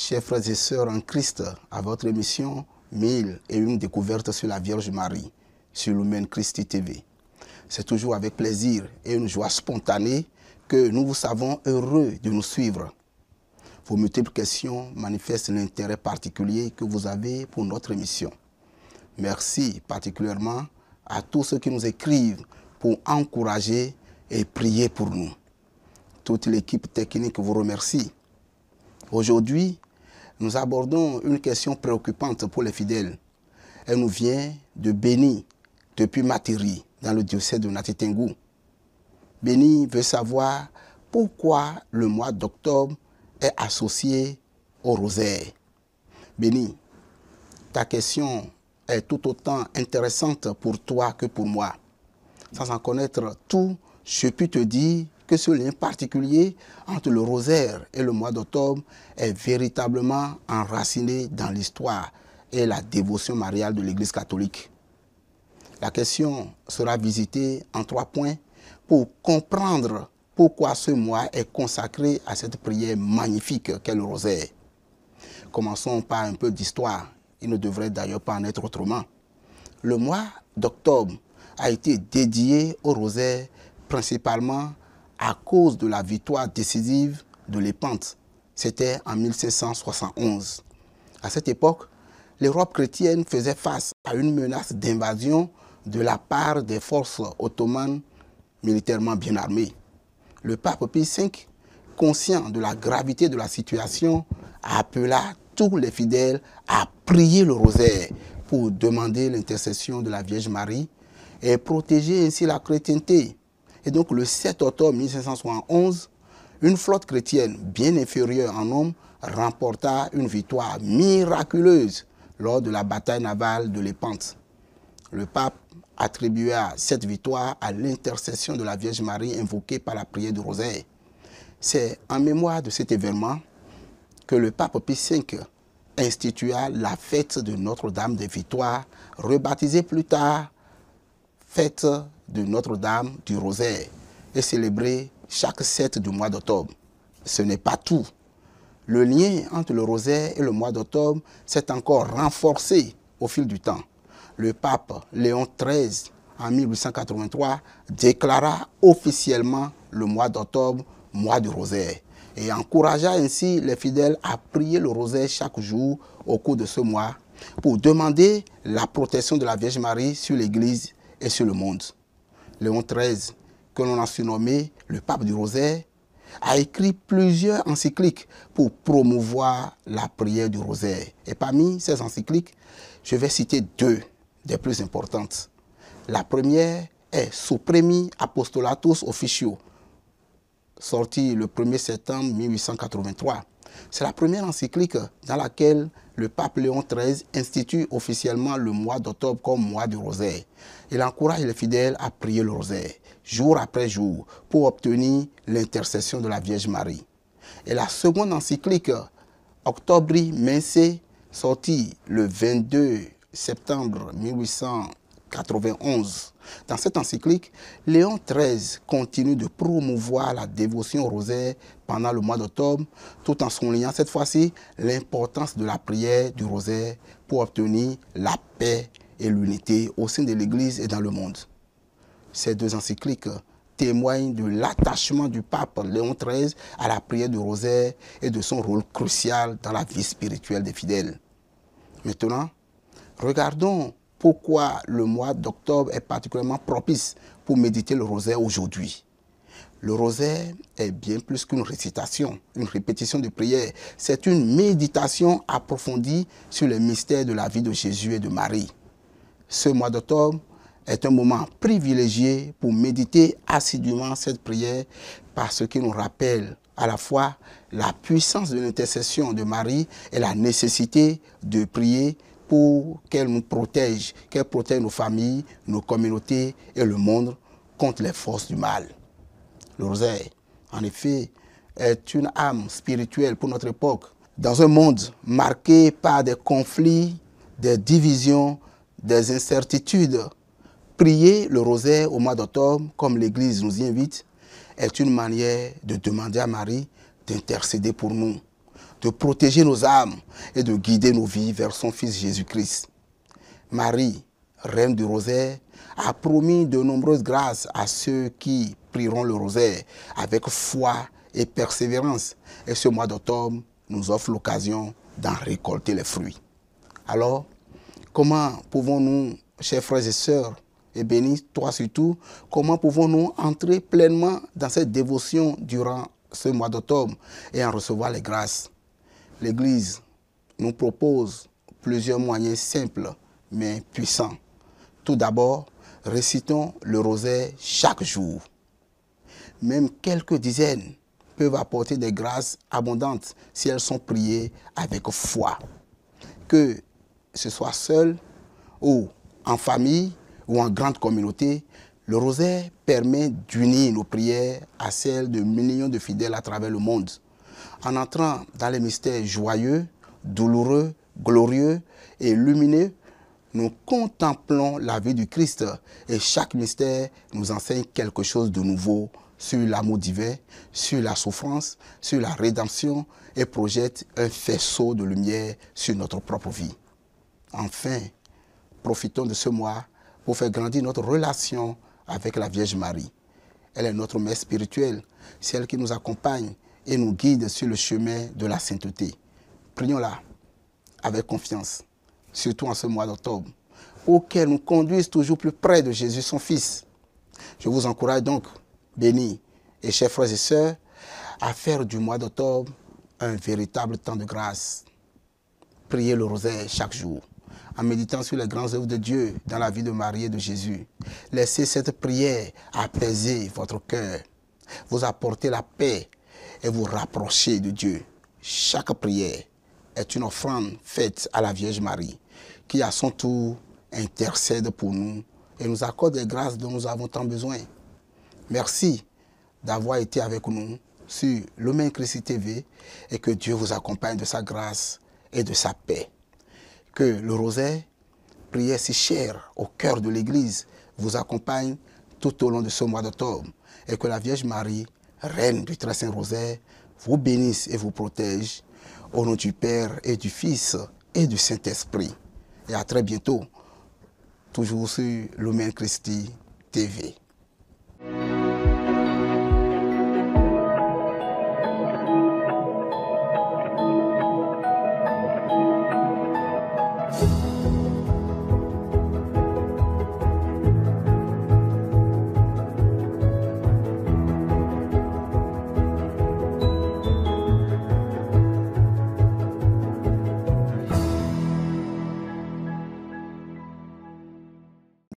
Chers frères et sœurs en Christ, à votre émission 1001 découvertes sur la Vierge Marie, sur Lumen Christi TV. C'est toujours avec plaisir et une joie spontanée que nous vous savons heureux de nous suivre. Vos multiples questions manifestent l'intérêt particulier que vous avez pour notre émission. Merci particulièrement à tous ceux qui nous écrivent pour encourager et prier pour nous. Toute l'équipe technique vous remercie. Aujourd'hui, nous abordons une question préoccupante pour les fidèles. Elle nous vient de Béni, depuis Matiri, dans le diocèse de Nati-Tengou. Béni veut savoir pourquoi le mois d'octobre est associé au rosaire. Béni, ta question est tout autant intéressante pour toi que pour moi. Sans en connaître tout, je puis te dire que ce lien particulier entre le rosaire et le mois d'octobre est véritablement enraciné dans l'histoire et la dévotion mariale de l'Église catholique. La question sera visitée en 3 points pour comprendre pourquoi ce mois est consacré à cette prière magnifique qu'est le rosaire. Commençons par un peu d'histoire. Il ne devrait d'ailleurs pas en être autrement. Le mois d'octobre a été dédié au rosaire principalement à cause de la victoire décisive de Lépante. C'était en 1771. À cette époque, l'Europe chrétienne faisait face à une menace d'invasion de la part des forces ottomanes militairement bien armées. Le pape Pie V, conscient de la gravité de la situation, appela tous les fidèles à prier le rosaire pour demander l'intercession de la Vierge Marie et protéger ainsi la chrétienté. Et donc le 7 octobre 1771, une flotte chrétienne bien inférieure en nombre remporta une victoire miraculeuse lors de la bataille navale de Lépante. Le pape attribua cette victoire à l'intercession de la Vierge Marie invoquée par la prière du rosaire. C'est en mémoire de cet événement que le pape Pie V institua la fête de Notre-Dame des Victoires, rebaptisée plus tard fête de Notre-Dame du Rosaire, et célébrée chaque 7 du mois d'octobre. Ce n'est pas tout. Le lien entre le rosaire et le mois d'octobre s'est encore renforcé au fil du temps. Le pape Léon XIII, en 1883, déclara officiellement le mois d'octobre mois du rosaire et encouragea ainsi les fidèles à prier le rosaire chaque jour au cours de ce mois pour demander la protection de la Vierge Marie sur l'Église et sur le monde. Léon XIII, que l'on a surnommé le pape du rosaire, a écrit plusieurs encycliques pour promouvoir la prière du rosaire. Et parmi ces encycliques, je vais citer 2 des plus importantes. La première est Supremi Apostolatus Officio, sortie le 1er septembre 1883. C'est la première encyclique dans laquelle le pape Léon XIII institue officiellement le mois d'octobre comme mois du rosaire. Il encourage les fidèles à prier le rosaire, jour après jour, pour obtenir l'intercession de la Vierge Marie. Et la seconde encyclique, Octobri Mense, sortie le 22 septembre 1891. Dans cette encyclique, Léon XIII continue de promouvoir la dévotion au rosaire pendant le mois d'octobre, tout en soulignant cette fois-ci l'importance de la prière du rosaire pour obtenir la paix et l'unité au sein de l'Église et dans le monde. Ces 2 encycliques témoignent de l'attachement du pape Léon XIII à la prière du rosaire et de son rôle crucial dans la vie spirituelle des fidèles. Maintenant, regardons pourquoi le mois d'octobre est particulièrement propice pour méditer le rosaire aujourd'hui. Le rosaire est bien plus qu'une récitation, une répétition de prière. C'est une méditation approfondie sur les mystères de la vie de Jésus et de Marie. Ce mois d'octobre est un moment privilégié pour méditer assidûment cette prière parce qu'il nous rappelle à la fois la puissance de l'intercession de Marie et la nécessité de prier pour qu'elle nous protège, qu'elle protège nos familles, nos communautés et le monde contre les forces du mal. Le rosaire, en effet, est une âme spirituelle pour notre époque. Dans un monde marqué par des conflits, des divisions, des incertitudes, prier le rosaire au mois d'octobre, comme l'Église nous y invite, est une manière de demander à Marie d'intercéder pour nous. de protéger nos âmes et de guider nos vies vers son Fils Jésus-Christ. Marie, Reine du Rosaire, a promis de nombreuses grâces à ceux qui prieront le rosaire avec foi et persévérance. Et ce mois d'octobre nous offre l'occasion d'en récolter les fruits. Alors, comment pouvons-nous, chers frères et sœurs, et bénis toi surtout, comment pouvons-nous entrer pleinement dans cette dévotion durant ce mois d'octobre et en recevoir les grâces? L'Église nous propose plusieurs moyens simples mais puissants. Tout d'abord, récitons le rosaire chaque jour. Même quelques dizaines peuvent apporter des grâces abondantes si elles sont priées avec foi. Que ce soit seul ou en famille ou en grande communauté, le rosaire permet d'unir nos prières à celles de millions de fidèles à travers le monde. En entrant dans les mystères joyeux, douloureux, glorieux et lumineux, nous contemplons la vie du Christ et chaque mystère nous enseigne quelque chose de nouveau sur l'amour divin, sur la souffrance, sur la rédemption et projette un faisceau de lumière sur notre propre vie. Enfin, profitons de ce mois pour faire grandir notre relation avec la Vierge Marie. Elle est notre mère spirituelle, celle qui nous accompagne et nous guide sur le chemin de la sainteté. Prions-la avec confiance, surtout en ce mois d'octobre, pour qu'elle nous conduise toujours plus près de Jésus, son Fils. Je vous encourage donc, bénis et chers frères et sœurs, à faire du mois d'octobre un véritable temps de grâce. Priez le rosaire chaque jour, en méditant sur les grandes œuvres de Dieu dans la vie de Marie et de Jésus. Laissez cette prière apaiser votre cœur, vous apporter la paix et vous rapprocher de Dieu. Chaque prière est une offrande faite à la Vierge Marie, qui à son tour intercède pour nous et nous accorde les grâces dont nous avons tant besoin. Merci d'avoir été avec nous sur Lumen Christi TV et que Dieu vous accompagne de sa grâce et de sa paix. Que le rosaire, prière si chère au cœur de l'Église, vous accompagne tout au long de ce mois d'octobre et que la Vierge Marie, Reine du Très Saint Rosaire, vous bénisse et vous protège au nom du Père et du Fils et du Saint-Esprit. Et à très bientôt, toujours sur Lumen Christi TV.